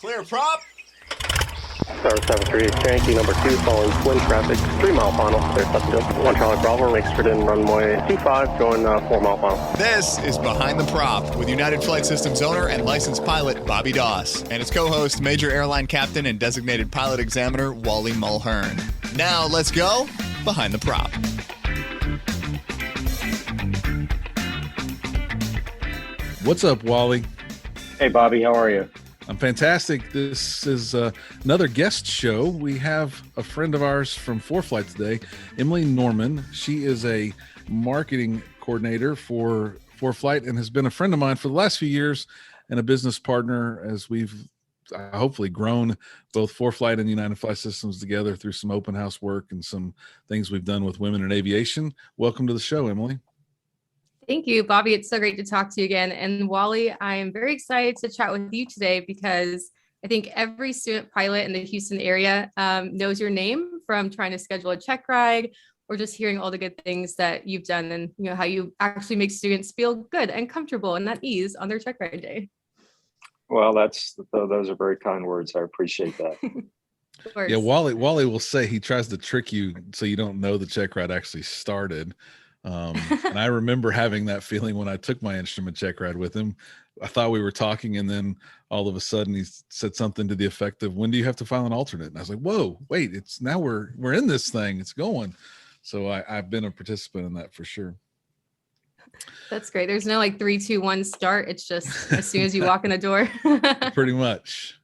Clear prop. Star 73, Yankee number 2, following twin traffic, 3 mile final, clear subject, 1 Charlie Bravo, exit in runway 25, going 4 mile final. This is Behind the Prop with United Flight Systems owner and licensed pilot Bobby Doss and his co-host, Major Airline Captain and designated pilot examiner Wally Mulhern. Now let's go Behind the Prop. What's up, Wally? Hey, Bobby, how are you? I'm fantastic. This is another guest show. We have a friend of ours from Foreflight today, Emily Norman. She is a marketing coordinator for Foreflight and has been a friend of mine for the last few years and a business partner as we've hopefully grown both Foreflight and United Flight Systems together through some open house work and some things we've done with women in aviation. Welcome to the show, Emily. Thank you, Bobby. It's so great to talk to you again. And Wally, I am very excited to chat with you today because I think every student pilot in the Houston area knows your name from trying to schedule a check ride or just hearing all the good things that you've done and how you actually make students feel good and comfortable and at ease on their check ride day. Well, those are very kind words. I appreciate that. Yeah, Wally will say he tries to trick you so you don't know the check ride actually started. And I remember having that feeling when I took my instrument check ride with him. I thought we were talking, and then all of a sudden he said something to the effect of, "When do you have to file an alternate?" And I was like, "Whoa, wait! It's now we're in this thing. It's going." So I've been a participant in that for sure. That's great. There's no 3, 2, 1 start. It's just as soon as you walk in the door. Pretty much.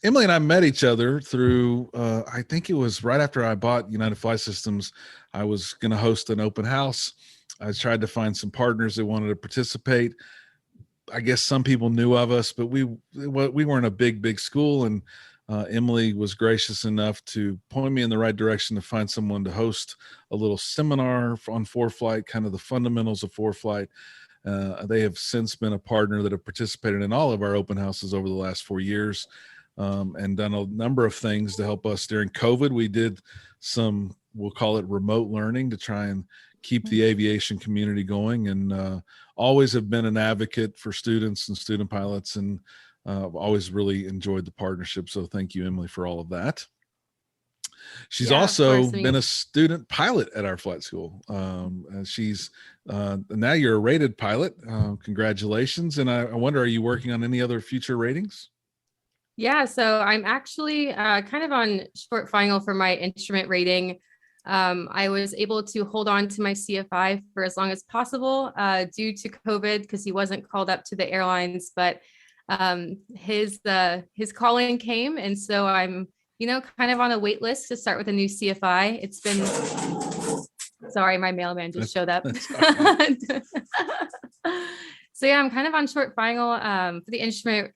Emily and I met each other through, I think it was right after I bought United Flight Systems. I was going to host an open house. I tried to find some partners that wanted to participate. I guess some people knew of us, but we weren't a big school. And Emily was gracious enough to point me in the right direction to find someone to host a little seminar on Foreflight, kind of the fundamentals of Foreflight. They have since been a partner that have participated in all of our open houses over the last 4 years. And done a number of things to help us during COVID. We did some, we'll call it remote learning to try and keep the aviation community going, and always have been an advocate for students and student pilots, and I've always really enjoyed the partnership. So thank you, Emily, for all of that. She's also been a student pilot at our flight school. She's now you're a rated pilot. Congratulations. And I wonder, are you working on any other future ratings? Yeah, so I'm actually kind of on short final for my instrument rating. I was able to hold on to my CFI for as long as possible due to COVID because he wasn't called up to the airlines, but his calling came. And so I'm, kind of on a wait list to start with a new CFI. It's been, sorry, my mailman just showed up. So yeah, I'm kind of on short final for the instrument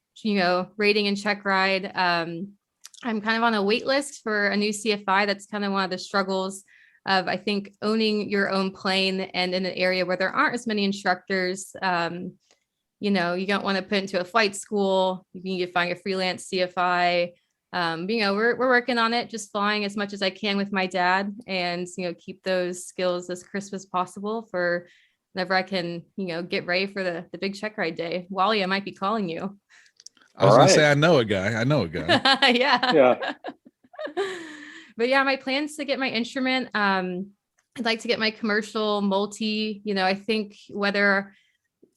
rating and check ride. I'm kind of on a wait list for a new CFI. That's kind of one of the struggles of, I think, owning your own plane and in an area where there aren't as many instructors. You don't want to put into a flight school. You need to find a freelance CFI. We're working on it, just flying as much as I can with my dad and, keep those skills as crisp as possible for whenever I can, get ready for the big check ride day. Wally, I might be calling you. I was going to say, I know a guy. Yeah. But yeah, my plans to get my instrument. I'd like to get my commercial multi, I think whether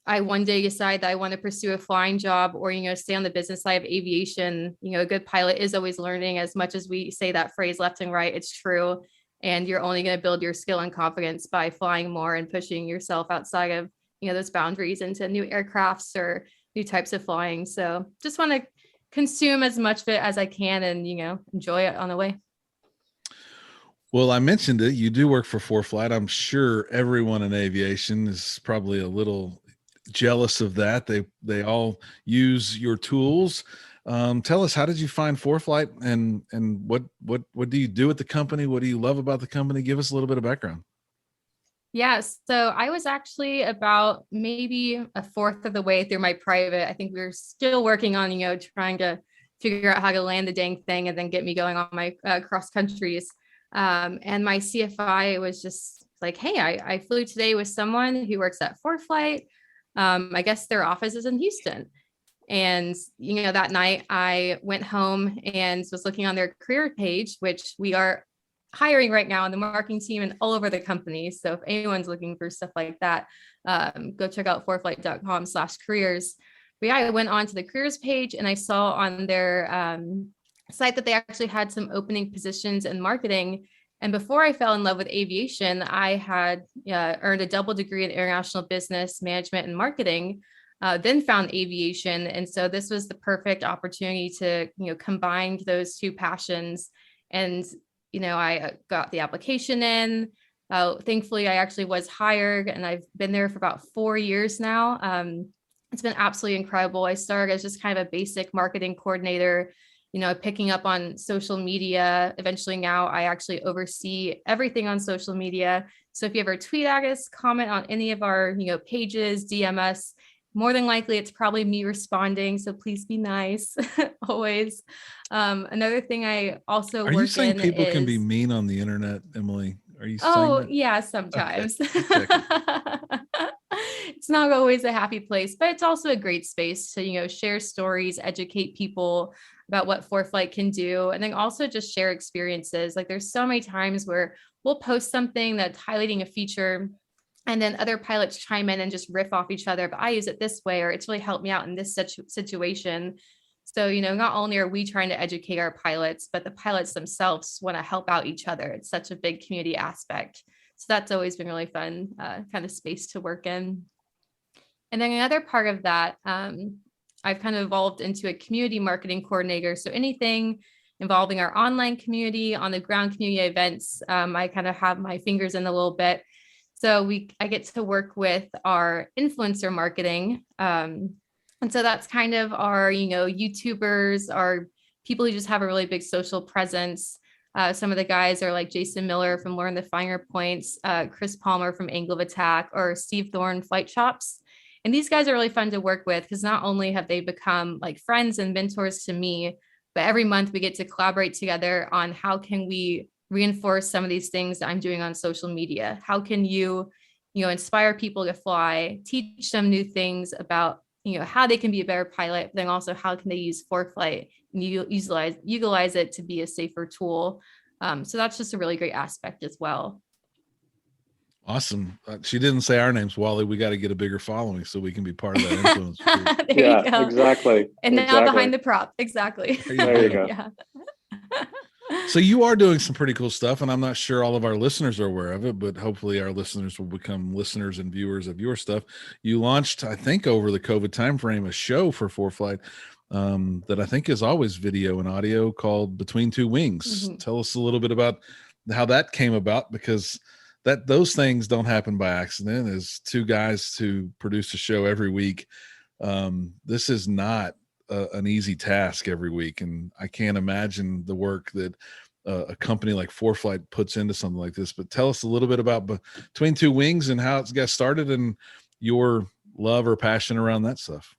I one day decide that I want to pursue a flying job or, stay on the business side of aviation, a good pilot is always learning. As much as we say that phrase left and right, it's true. And you're only going to build your skill and confidence by flying more and pushing yourself outside of, those boundaries into new aircrafts or new types of flying. So just want to consume as much of it as I can and, enjoy it on the way. Well, I mentioned it. You do work for Foreflight. I'm sure everyone in aviation is probably a little jealous of that. They all use your tools. Tell us, how did you find Foreflight and what do you do at the company? What do you love about the company? Give us a little bit of background. Yeah, so I was actually about maybe a fourth of the way through my private. I think we were still working on, trying to figure out how to land the dang thing and then get me going on my cross countries. And my CFI was just like, hey, I flew today with someone who works at Foreflight. I guess their office is in Houston. And, that night I went home and was looking on their career page, which we are hiring right now in the marketing team and all over the company. So if anyone's looking for stuff like that, go check out foreflight.com/careers. But yeah, I went on to the careers page and I saw on their site that they actually had some opening positions in marketing. And before I fell in love with aviation, I had earned a double degree in international business management and marketing, then found aviation. And so this was the perfect opportunity to, combine those two passions. And, I got the application in. Thankfully, I actually was hired and I've been there for about 4 years now. It's been absolutely incredible. I started as just kind of a basic marketing coordinator, picking up on social media. Eventually now I actually oversee everything on social media. So if you ever tweet at us, comment on any of our, pages, DM us, more than likely it's probably me responding. So please be nice always. Another thing I also Are you saying people can be mean on the internet, Emily? Are you saying that? Yeah, sometimes. Okay. It's not always a happy place, but it's also a great space to, share stories, educate people about what Foreflight can do, and then also just share experiences. Like there's so many times where we'll post something that's highlighting a feature and then other pilots chime in and just riff off each other, but I use it this way, or it's really helped me out in this situation. So, not only are we trying to educate our pilots, but the pilots themselves want to help out each other. It's such a big community aspect. So that's always been really fun, kind of space to work in. And then another part of that, I've kind of evolved into a community marketing coordinator. So anything involving our online community, on the ground community events, I kind of have my fingers in a little bit. So I get to work with our influencer marketing. And so that's kind of our, YouTubers, our people who just have a really big social presence. Some of the guys are like Jason Miller from Learn the Finer Points, Chris Palmer from Angle of Attack, or Steve Thorne Flight Shops. And these guys are really fun to work with because not only have they become like friends and mentors to me, but every month we get to collaborate together on how can we reinforce some of these things that I'm doing on social media. How can you, inspire people to fly, teach them new things about, how they can be a better pilot, but then also how can they use Foreflight and utilize it to be a safer tool. So that's just a really great aspect as well. Awesome. She didn't say our names, Wally. We got to get a bigger following so we can be part of that influence. Yeah, exactly. And now behind the prop. Exactly. There you go. Yeah. So you are doing some pretty cool stuff, and I'm not sure all of our listeners are aware of it, but hopefully our listeners will become listeners and viewers of your stuff. You launched, I think, over the COVID timeframe, a show for Foreflight that I think is always video and audio called Between Two Wings. Mm-hmm. Tell us a little bit about how that came about, because those things don't happen by accident. As two guys to produce a show every week, this is not an easy task every week, and I can't imagine the work that a company like Foreflight puts into something like this. But tell us a little bit about Between Two Wings and how it got started and your love or passion around that stuff.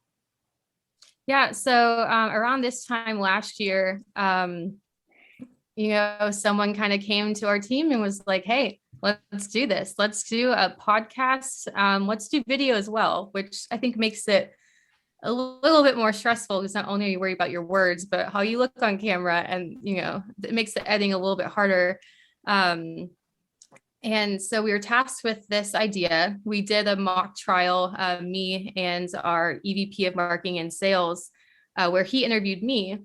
Yeah, so around this time last year, someone kind of came to our team and was like, hey, let's do this. Let's do a podcast. Let's do video as well, which I think makes it a little bit more stressful because not only are you worried about your words, but how you look on camera, and it makes the editing a little bit harder. And so we were tasked with this idea. We did a mock trial, me and our EVP of marketing and sales, where he interviewed me.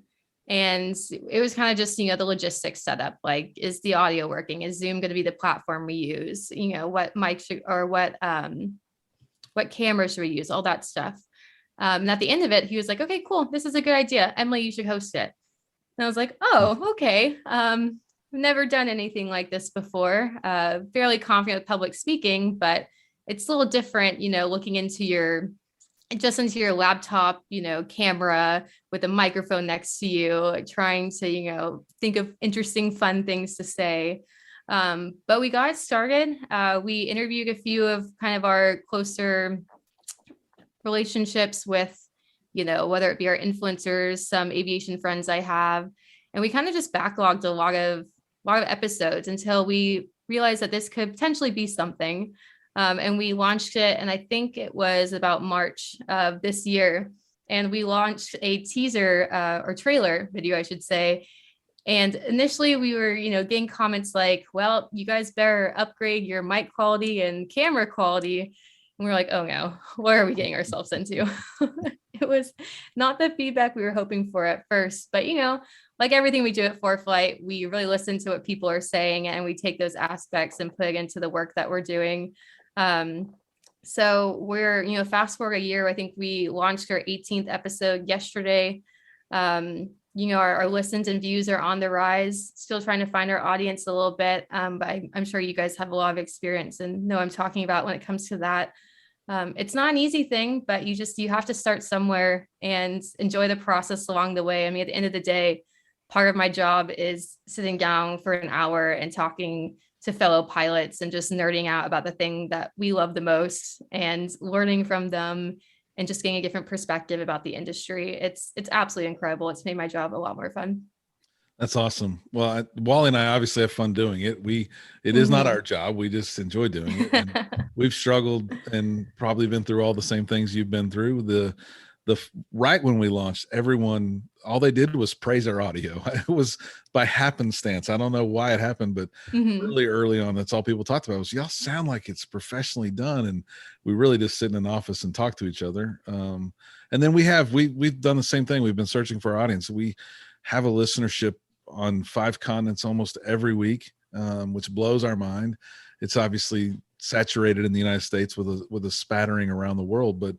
And it was kind of just, the logistics setup, like, is the audio working? Is Zoom going to be the platform we use? What mics or what cameras should we use? All that stuff. And at the end of it, he was like, okay, cool. This is a good idea. Emily, you should host it. And I was like, oh, okay. Never done anything like this before. Fairly confident with public speaking, but it's a little different, looking into your laptop, camera with a microphone next to you, trying to, think of interesting, fun things to say. But we got started. We interviewed a few of kind of our closer relationships with, whether it be our influencers, some aviation friends I have, and we kind of just backlogged a lot of episodes until we realized that this could potentially be something. And we launched it, and I think it was about March of this year. and we launched a teaser or trailer video, I should say. And initially we were, getting comments like, well, you guys better upgrade your mic quality and camera quality. And we're like, oh no, what are we getting ourselves into? It was not the feedback we were hoping for at first, but like everything we do at Foreflight, we really listen to what people are saying and we take those aspects and put it into the work that we're doing. So we're, fast forward a year, I think we launched our 18th episode yesterday. Our listens and views are on the rise, still trying to find our audience a little bit. But I'm sure you guys have a lot of experience and know what I'm talking about when it comes to that. It's not an easy thing, but you have to start somewhere and enjoy the process along the way. I mean, at the end of the day, part of my job is sitting down for an hour and talking to fellow pilots and just nerding out about the thing that we love the most and learning from them and just getting a different perspective about the industry. It's absolutely incredible. It's made my job a lot more fun. That's awesome. Well, Wally and I obviously have fun doing it. It is not our job. We just enjoy doing it. And we've struggled and probably been through all the same things you've been through. The right when we launched, everyone, all they did was praise our audio. It was by happenstance. I don't know why it happened, but really early on, that's all people talked about was, y'all sound like it's professionally done. And we really just sit in an office and talk to each other. And then we've done the same thing. We've been searching for our audience. We have a listenership on 5 continents almost every week, which blows our mind. It's obviously saturated in the United States with a spattering around the world. But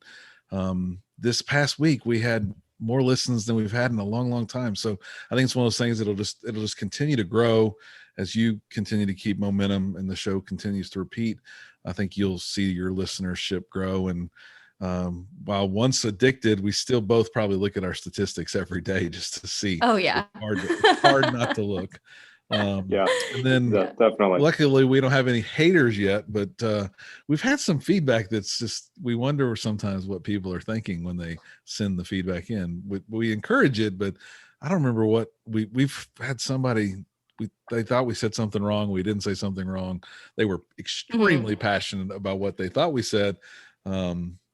this past week, we had more listens than we've had in a long, long time. So I think it's one of those things that'll just continue to grow as you continue to keep momentum and the show continues to repeat. I think you'll see your listenership grow. And while once addicted, we still both probably look at our statistics every day just to see. Oh yeah. It's hard not to look. Yeah, and then definitely. Luckily we don't have any haters yet, but we've had some feedback that's just, we wonder sometimes what people are thinking when they send the feedback in. We encourage it, but I don't remember what we've had somebody, they thought we said something wrong. We didn't say something wrong. They were extremely passionate about what they thought we said.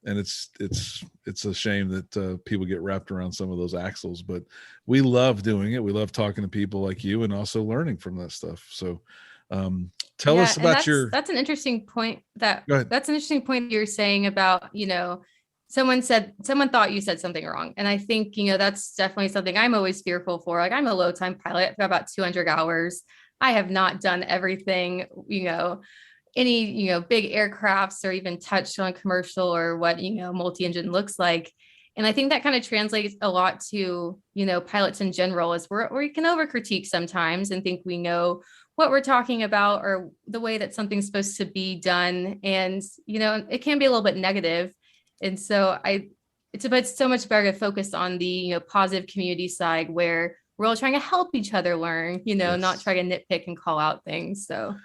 And it's a shame that people get wrapped around some of those axles, but we love doing it. We love talking to people like you and also learning from that stuff. So tell us about that's an interesting point that's an interesting point you're saying about, someone thought you said something wrong. And I think, that's definitely something I'm always fearful for. Like I'm a low time pilot for about 200 hours. I have not done everything, any, big aircrafts or even touched on commercial or what, multi-engine looks like. And I think that kind of translates a lot to, pilots in general is we can over critique sometimes and think we know what we're talking about or the way that something's supposed to be done. And, it can be a little bit negative. And so it's so much better to focus on the, positive community side where we're all trying to help each other learn, yes. Not try to nitpick and call out things. So.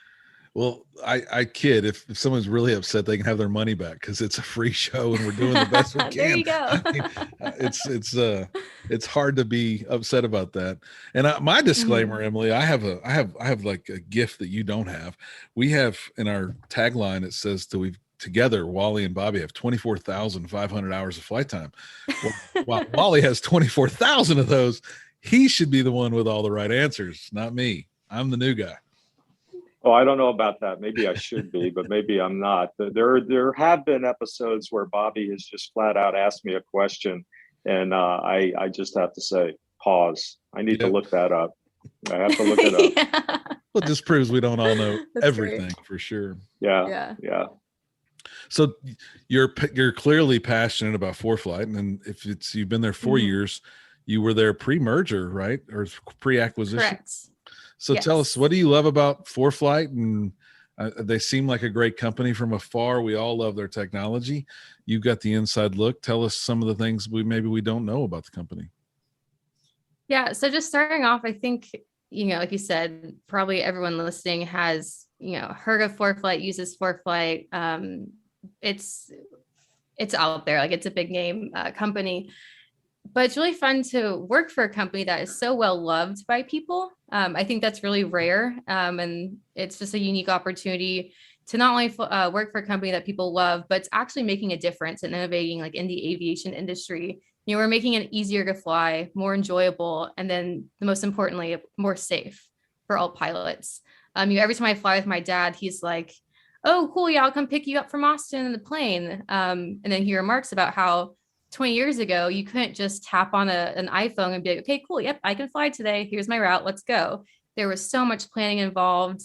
Well, I kid. If someone's really upset, they can have their money back because it's a free show and we're doing the best we can. There you go. I mean, it's hard to be upset about that. And my disclaimer, Emily, I have like a gift that you don't have. We have in our tagline it says that we've together, Wally and Bobby have 24,500 hours of flight time. Well, Wally has 24,000 of those. He should be the one with all the right answers, not me. I'm the new guy. Oh, I don't know about that. Maybe I should be, but maybe I'm not. There have been episodes where Bobby has just flat out asked me a question, and I just have to say, pause. I need to look that up. I have to look it up. Yeah. Well, it just proves we don't all know That's everything great. For sure. Yeah. So you're clearly passionate about Foreflight, and if you've been there 4 years, you were there pre-merger, right, or pre-acquisition? Correct. So Tell us, what do you love about Foreflight? And they seem like a great company from afar. We all love their technology. You've got the inside look. Tell us some of the things we don't know about the company. Yeah. So just starting off, I think, like you said, probably everyone listening has, heard of Foreflight, uses Foreflight. It's out there. Like it's a big name company. But it's really fun to work for a company that is so well loved by people. I think that's really rare. And it's just a unique opportunity to not only work for a company that people love, but it's actually making a difference and innovating like in the aviation industry we're making it easier to fly, more enjoyable, and then the most importantly, more safe for all pilots. Every time I fly with my dad, he's like, "Oh, cool, yeah, I'll come pick you up from Austin in the plane." And then he remarks about how 20 years ago, you couldn't just tap on an iPhone and be like, "Okay, cool, yep, I can fly today. Here's my route, let's go." There was so much planning involved,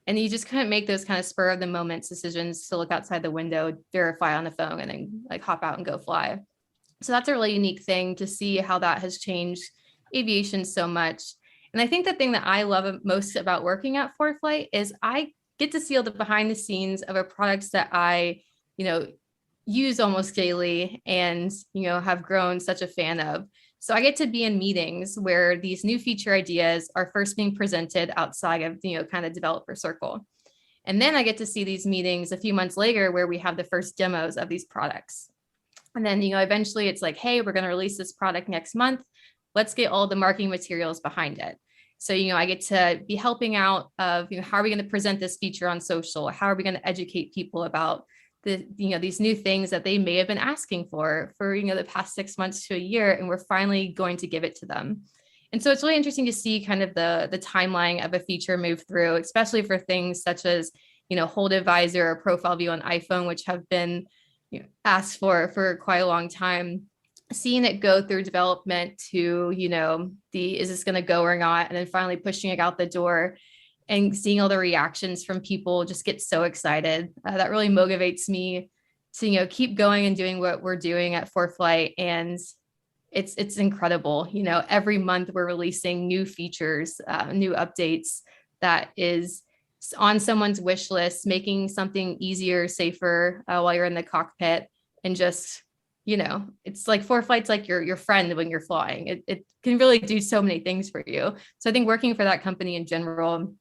and you just couldn't make those kind of spur of the moment decisions to look outside the window, verify on the phone, and then like hop out and go fly. So that's a really unique thing to see how that has changed aviation so much. And I think the thing that I love most about working at Foreflight is I get to see all the behind the scenes of a products that I, use almost daily and, have grown such a fan of. So I get to be in meetings where these new feature ideas are first being presented outside of, kind of developer circle. And then I get to see these meetings a few months later where we have the first demos of these products. And then, eventually it's like, hey, we're going to release this product next month. Let's get all the marketing materials behind it. So, I get to be helping out of, how are we going to present this feature on social? How are we going to educate people about these new things that they may have been asking for, the past 6 months to a year, and we're finally going to give it to them. And so it's really interesting to see kind of the timeline of a feature move through, especially for things such as, hold advisor or profile view on iPhone, which have been asked for quite a long time. Seeing it go through development to, is this going to go or not? And then finally pushing it out the door and seeing all the reactions from people just get so excited. That really motivates me to, keep going and doing what we're doing at Foreflight. And it's incredible. Every month we're releasing new features, new updates that is on someone's wish list, making something easier, safer while you're in the cockpit. And just, it's like Foreflight's like your friend when you're flying. It can really do so many things for you. So I think working for that company in general,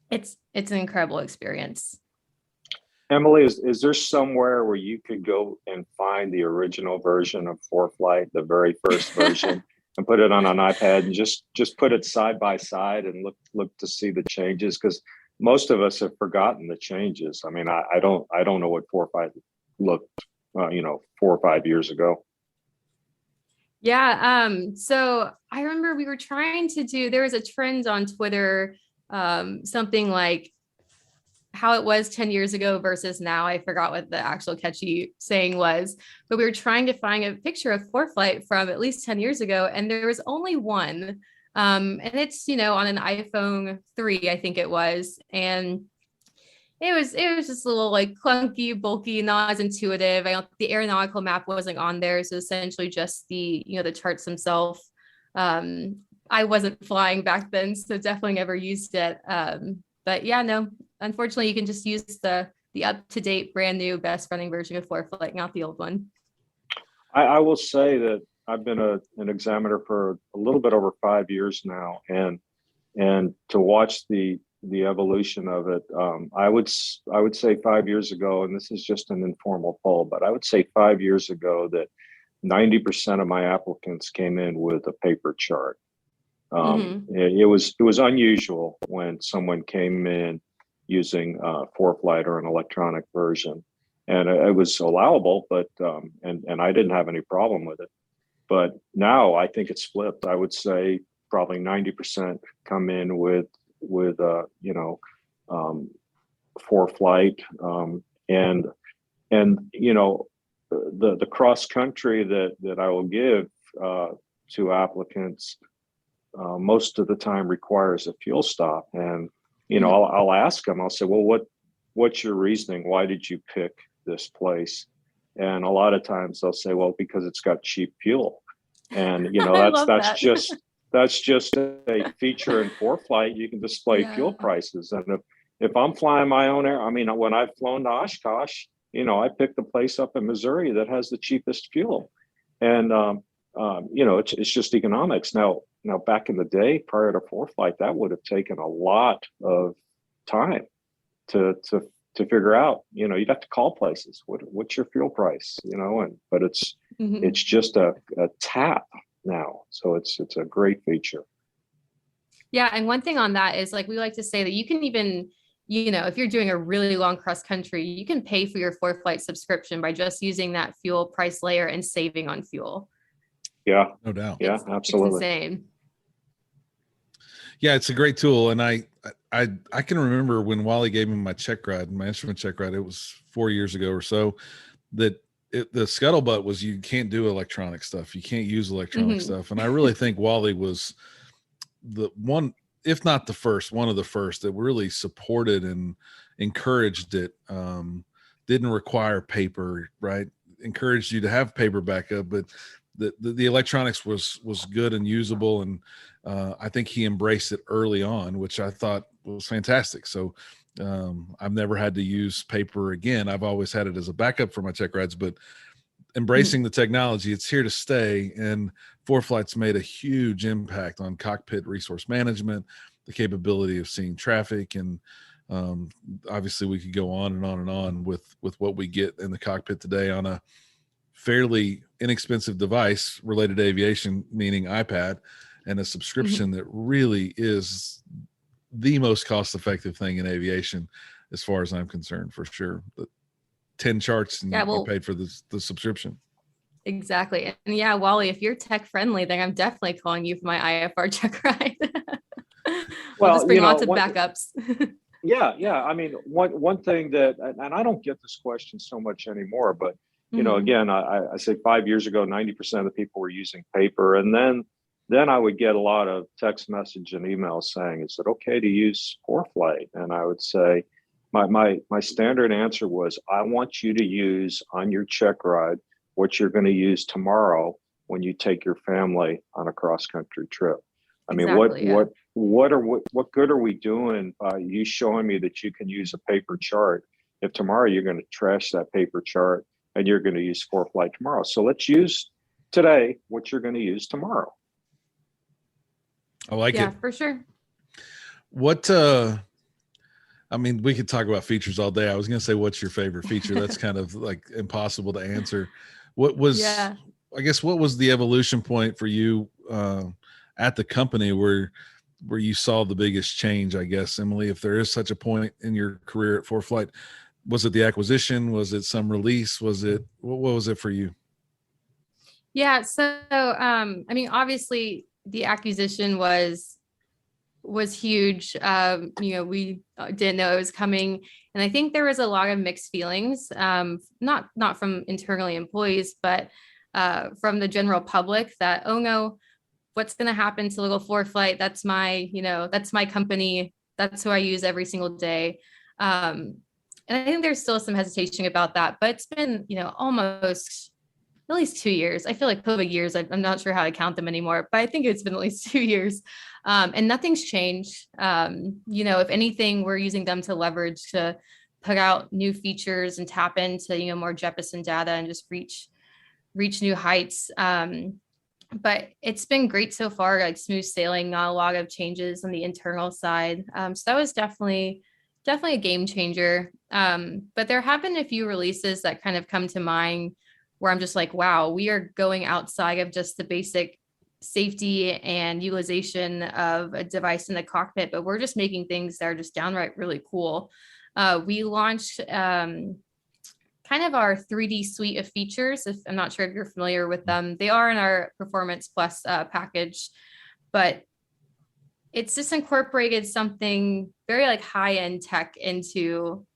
it's an incredible experience. Emily, is there somewhere where you could go and find the original version of Foreflight, the very first version, and put it on an iPad and just put it side by side and look to see the changes? Because most of us have forgotten the changes. I mean, I don't know what Foreflight looked, 4 or 5 years ago. Yeah. So I remember we were trying to there was a trend on Twitter, something like how it was 10 years ago versus now. I forgot what the actual catchy saying was, but we were trying to find a picture of Foreflight from at least 10 years ago. And there was only one. And it's, on an iPhone 3, I think it was. And it was just a little like clunky, bulky, not as intuitive. The aeronautical map wasn't on there. So essentially just the charts themselves. I wasn't flying back then, so definitely never used it. But yeah, no, unfortunately you can just use the up-to-date, brand new, best running version of Foreflight, not the old one. I will say that I've been an examiner for a little bit over 5 years now, and to watch the evolution of it, I would say 5 years ago, and this is just an informal poll, but I would say 5 years ago that 90% of my applicants came in with a paper chart. It was unusual when someone came in using Foreflight or an electronic version, and it was allowable, but and I didn't have any problem with it. But now I think it's flipped. I would say probably 90% come in with Foreflight, and the cross country that I will give to applicants most of the time requires a fuel stop, and I'll ask them. I'll say, well, what's your reasoning? Why did you pick this place? And a lot of times they'll say, well, because it's got cheap fuel, and that's just a feature in Foreflight. You can display fuel prices, and if I'm flying my own air, when I've flown to Oshkosh, I picked the place up in Missouri that has the cheapest fuel, and it's just economics. Now back in the day, prior to Foreflight, that would have taken a lot of time to figure out. You'd have to call places. What's your fuel price? But it's just a tap now, so it's a great feature. Yeah, and one thing on that is, like, we like to say that you can even, if you're doing a really long cross country, you can pay for your Foreflight subscription by just using that fuel price layer and saving on fuel. Yeah, No doubt. yeah, It's absolutely. insane. Yeah, it's a great tool, and I can remember when Wally gave me my check ride, my instrument check ride. It was 4 years ago or so. That the scuttlebutt was you can't do electronic stuff. You can't use electronic Mhm. stuff, and I really think Wally was the one, if not the first, one of the first that really supported and encouraged it. Didn't require paper, right? Encouraged you to have paper backup, but the electronics was good and usable, and I think he embraced it early on, which I thought was fantastic. So I've never had to use paper again. I've always had it as a backup for my check rides, but embracing the technology, it's here to stay. And Foreflight's made a huge impact on cockpit resource management, the capability of seeing traffic, and obviously we could go on and on and on with what we get in the cockpit today on a fairly inexpensive device related to aviation, meaning iPad, and a subscription that really is the most cost-effective thing in aviation, as far as I'm concerned, for sure. The 10 charts and Yeah, you well, paid for the subscription. exactly. And yeah, Wally, if you're tech friendly, then I'm definitely calling you for my IFR check ride. We'll Well, just bring you know, lots of backups. yeah. I mean, one thing that, and I don't get this question so much anymore, but you know, Mhm. again, I say 5 years ago, 90% of the people were using paper, and then I would get a lot of text message and emails saying, "Is it okay to use Foreflight?" And I would say, my standard answer was, "I want you to use on your check ride what you're going to use tomorrow when you take your family on a cross country trip." I mean, Exactly. Yeah. what good are we doing by you showing me that you can use a paper chart if tomorrow you're going to trash that paper chart and you're going to use Foreflight tomorrow? So let's use today what you're going to use tomorrow. I like Yeah, it. for sure. What I mean, we could talk about features all day. I was going to say, what's your favorite feature? That's kind of like impossible to answer. What was, Yeah. I guess, what was the evolution point for you at the company where you saw the biggest change, I guess, Emily, if there is such a point in your career at Foreflight? Was it the acquisition? Was it some release? Was it, what was it for you? Yeah. So, I mean, obviously the acquisition was huge. You know, we didn't know it was coming, and I think there was a lot of mixed feelings, not from internally employees, but from the general public that, oh no, what's going to happen to little Foreflight? That's that's my company. That's who I use every single day. And I think there's still some hesitation about that, but it's been, almost at least 2 years. I feel like COVID years, I'm not sure how to count them anymore, but I think it's been at least 2 years. And nothing's changed. If anything, we're using them to leverage to put out new features and tap into, more Jeppesen data and just reach new heights. But it's been great so far, like smooth sailing, not a lot of changes on the internal side. So that was definitely a game changer. But there have been a few releases that kind of come to mind where I'm just like, wow, we are going outside of just the basic safety and utilization of a device in the cockpit, but we're just making things that are just downright really cool. We launched kind of our 3D suite of features. If I'm not sure if you're familiar with them, they are in our Performance Plus package, but it's just incorporated something very like high-end tech into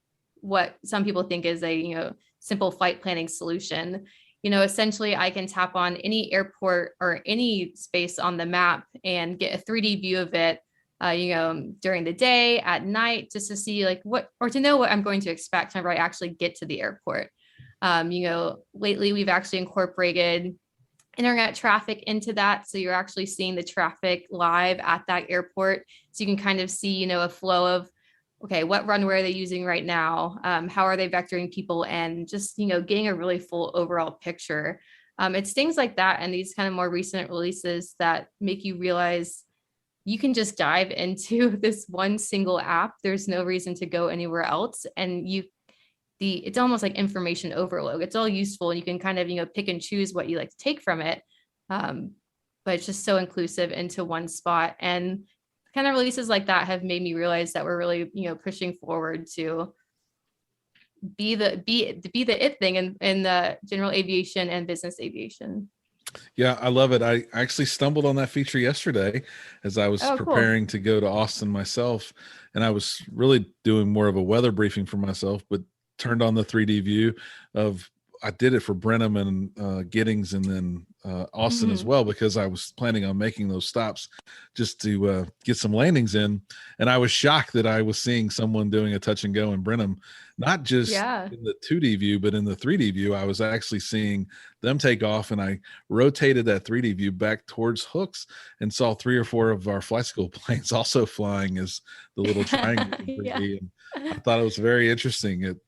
what some people think is a simple flight planning solution. Essentially I can tap on any airport or any space on the map and get a 3D view of it, during the day, at night, just to see to know what I'm going to expect whenever I actually get to the airport. Lately we've actually incorporated internet traffic into that. So you're actually seeing the traffic live at that airport. So you can kind of see, a flow of, okay, what runway are they using right now? How are they vectoring people? And just, getting a really full overall picture. It's things like that. And these kind of more recent releases that make you realize you can just dive into this one single app. There's no reason to go anywhere else. And it's almost like information overload. It's all useful and you can kind of, pick and choose what you like to take from it. But it's just so inclusive into one spot. And kind of releases like that have made me realize that we're really, pushing forward to be the it thing in the general aviation and business aviation. Yeah, I love it. I actually stumbled on that feature yesterday as I was Oh, cool. preparing to go to Austin myself, and I was really doing more of a weather briefing for myself, but turned on the 3D view of. I did it for Brenham and Giddings, and then Austin as Mhm. well, because I was planning on making those stops just to get some landings in. And I was shocked that I was seeing someone doing a touch and go in Brenham, not just Yeah. in the 2D view, but in the 3D view. I was actually seeing them take off, and I rotated that 3D view back towards hooks and saw 3 or 4 of our flight school planes also flying as the little triangles in Yeah. 3D. And I thought it was very interesting.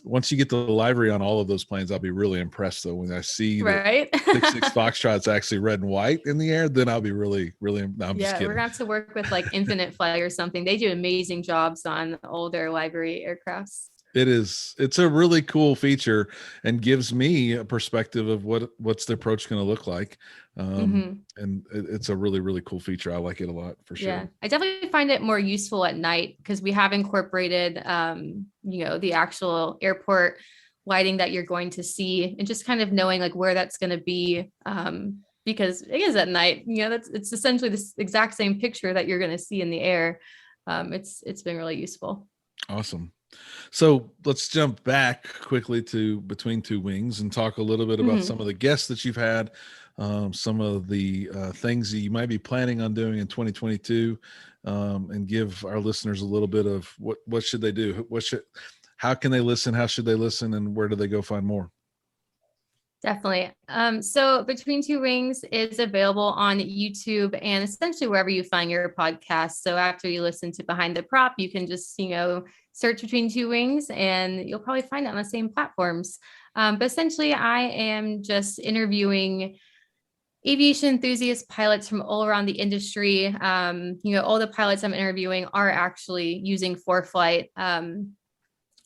Once you get the livery on all of those planes, I'll be really impressed though. When I see that Right. 6 Foxtrot's actually red and white in the air, then I'll be really, really, no, I'm just Yeah, we're kidding. gonna have to work with like Infinite Flight or something. They do amazing jobs on older library aircrafts. It's a really cool feature and gives me a perspective of what's the approach going to look like. Mhm. And it's a really, really cool feature. I like it a lot for sure. Yeah, I definitely find it more useful at night because we have incorporated, the actual airport lighting that you're going to see, and just kind of knowing like where that's going to be, because it is at night. It's essentially this exact same picture that you're going to see in the air. It's been really useful. Awesome. So let's jump back quickly to Between Two Wings and talk a little bit about Mhm. some of the guests that you've had, some of the things that you might be planning on doing in 2022, and give our listeners a little bit of what should they do? How can they listen? How should they listen? And where do they go find more? Definitely. So Between Two Wings is available on YouTube and essentially wherever you find your podcast. So after you listen to Behind the Prop, you can just, search Between Two Wings and you'll probably find it on the same platforms. But essentially, I am just interviewing aviation enthusiast pilots from all around the industry. All the pilots I'm interviewing are actually using Foreflight.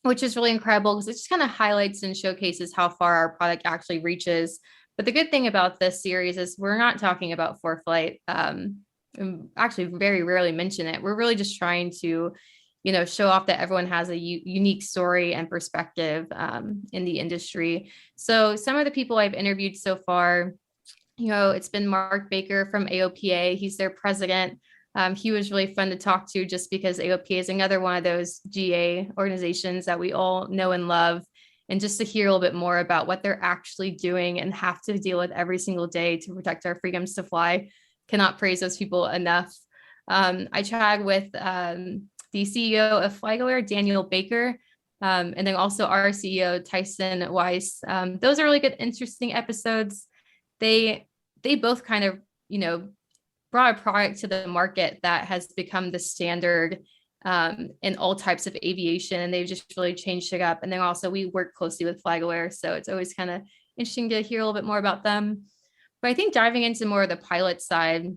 Which is really incredible because it just kind of highlights and showcases how far our product actually reaches. But the good thing about this series is we're not talking about Foreflight. Actually, very rarely mention it. We're really just trying to, show off that everyone has a unique story and perspective in the industry. So some of the people I've interviewed so far, it's been Mark Baker from AOPA. He's their president. He was really fun to talk to just because AOPA is another one of those GA organizations that we all know and love. And just to hear a little bit more about what they're actually doing and have to deal with every single day to protect our freedoms to fly. Cannot praise those people enough. I chatted with the CEO of FlyGoAir, Daniel Baker, and then also our CEO, Tyson Weiss. Those are really good, interesting episodes. They both kind of, brought a product to the market that has become the standard in all types of aviation, and they've just really changed it up. And then also we work closely with FlyGoAir, so it's always kind of interesting to hear a little bit more about them. But I think diving into more of the pilot side,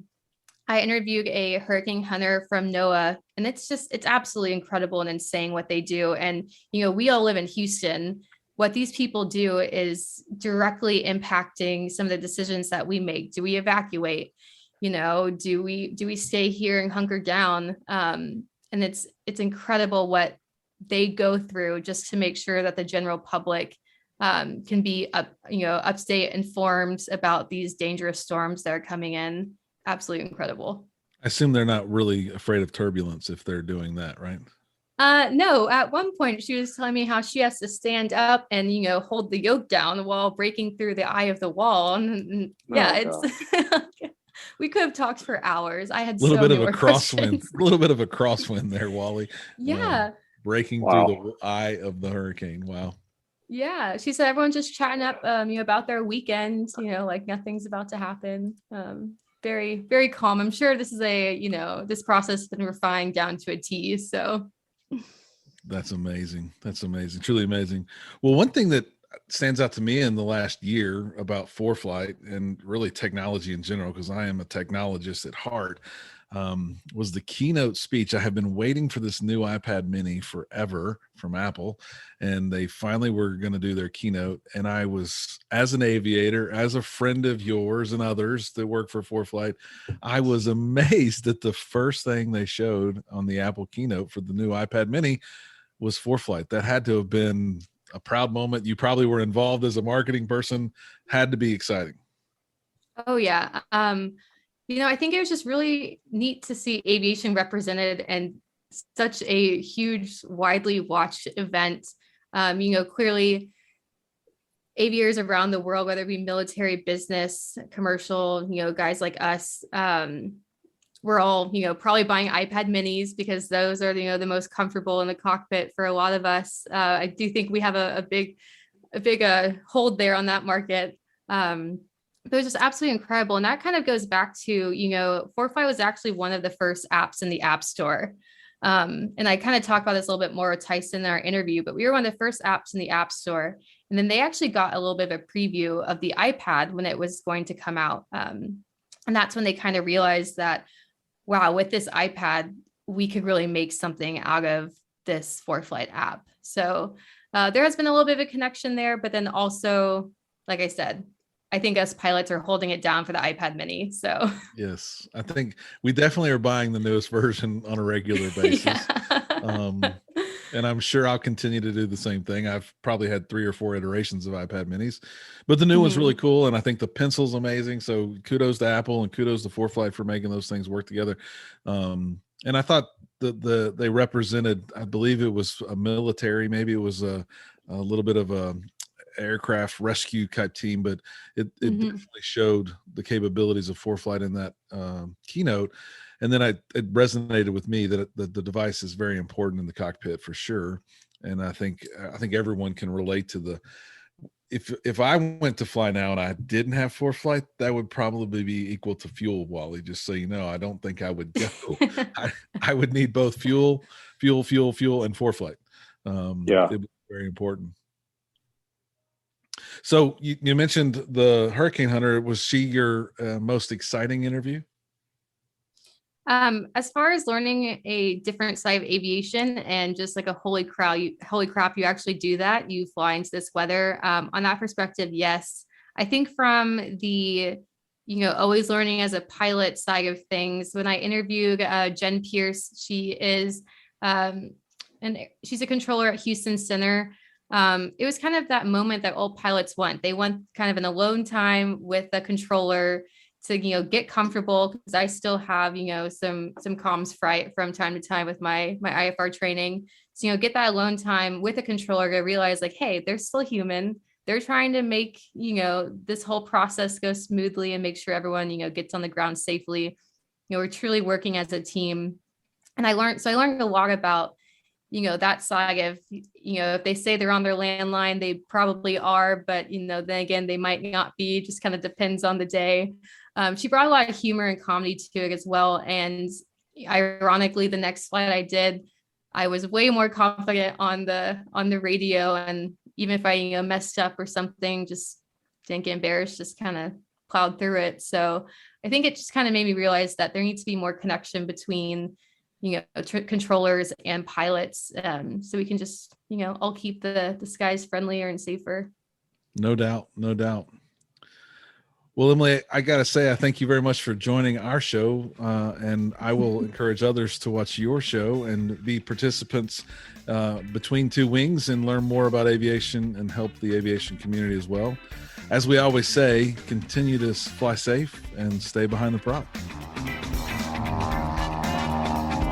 I interviewed a hurricane hunter from NOAA, and it's absolutely incredible and insane what they do. And, we all live in Houston. What these people do is directly impacting some of the decisions that we make. Do we evacuate? Do we stay here and hunker down? And it's incredible what they go through just to make sure that the general public can be upstate informed about these dangerous storms that are coming in. Absolutely incredible. I assume they're not really afraid of turbulence if they're doing that, right? No, at one point she was telling me how she has to stand up and, hold the yoke down while breaking through the eye of the wall. And yeah, we could have talked for hours. I had a little so bit many of a more crosswind, questions. a little bit of a crosswind there, Wally. Yeah. Breaking Wow. through the eye of the hurricane. Wow. Yeah. She said everyone's just chatting up, about their weekend, like nothing's about to happen. Very, very calm. I'm sure this is this process has been refined down to a T. So That's amazing. That's amazing. Truly amazing. Well, one thing that stands out to me in the last year about Foreflight and really technology in general, because I am a technologist at heart, was the keynote speech. I have been waiting for this new iPad mini forever from Apple, and they finally were going to do their keynote. And I was, as an aviator, as a friend of yours and others that work for Foreflight, I was amazed that the first thing they showed on the Apple keynote for the new iPad mini was Foreflight. That had to have been a proud moment. You probably were involved as a marketing person. Had to be exciting. Oh yeah. I think it was just really neat to see aviation represented and such a huge, widely watched event. Clearly aviators around the world, whether it be military, business, commercial, guys like us, we're all, probably buying iPad minis because those are, the most comfortable in the cockpit for a lot of us. I do think we have a big hold there on that market. But it was just absolutely incredible. And that kind of goes back to, Foreflight was actually one of the first apps in the App Store. And I kind of talk about this a little bit more with Tyson in our interview, but we were one of the first apps in the App Store. And then they actually got a little bit of a preview of the iPad when it was going to come out. And that's when they kind of realized that, wow, with this iPad, we could really make something out of this Foreflight app. So there has been a little bit of a connection there, but then also, like I said, I think us pilots are holding it down for the iPad mini. So yes, I think we definitely are buying the newest version on a regular basis. Yeah. And I'm sure I'll continue to do the same thing. I've probably had 3 or 4 iterations of iPad minis, but the new one's really cool. And I think the pencil's amazing. So kudos to Apple and kudos to Foreflight for making those things work together. And I thought they represented, I believe it was a military, maybe it was a little bit of a aircraft rescue type team, but it definitely showed the capabilities of Foreflight in that keynote. And then it resonated with me that the device is very important in the cockpit for sure. And I think everyone can relate to if I went to fly now and I didn't have Foreflight, that would probably be equal to fuel, Wally, just so you know. I don't think I would go. I would need both fuel, and Foreflight. It was very important. So you mentioned the Hurricane Hunter. Was she your most exciting interview? As far as learning a different side of aviation and just like a holy crap, you actually do that. You fly into this weather. On that perspective, yes. I think from the, always learning as a pilot side of things, when I interviewed Jen Pierce, she is, and she's a controller at Houston Center. It was kind of that moment that all pilots want. They want kind of an alone time with a controller to, get comfortable, because I still have, some comms fright from time to time with my IFR training. So, get that alone time with a controller to realize like, hey, they're still human. They're trying to make, this whole process go smoothly and make sure everyone, gets on the ground safely. We're truly working as a team. And I learned a lot about, that side of, if they say they're on their landline, they probably are, but, then again, they might not be, just kind of depends on the day. She brought a lot of humor and comedy to it as well. And ironically, the next flight I did, I was way more confident on the radio. And even if I, messed up or something, just didn't get embarrassed, just kind of plowed through it. So I think it just kind of made me realize that there needs to be more connection between, controllers and pilots. So we can just, all keep the skies friendlier and safer. No doubt. Well, Emily, I got to say, I thank you very much for joining our show. And I will encourage others to watch your show and be participants between two wings and learn more about aviation and help the aviation community as well. As we always say, continue to fly safe and stay behind the prop.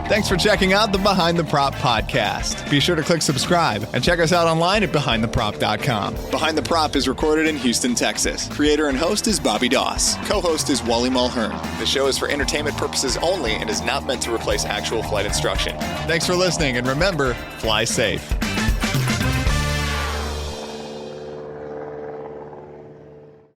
Thanks for checking out the Behind the Prop podcast. Be sure to click subscribe and check us out online at BehindTheProp.com. Behind the Prop is recorded in Houston, Texas. Creator and host is Bobby Doss. Co-host is Wally Mulhern. The show is for entertainment purposes only and is not meant to replace actual flight instruction. Thanks for listening, and remember, fly safe.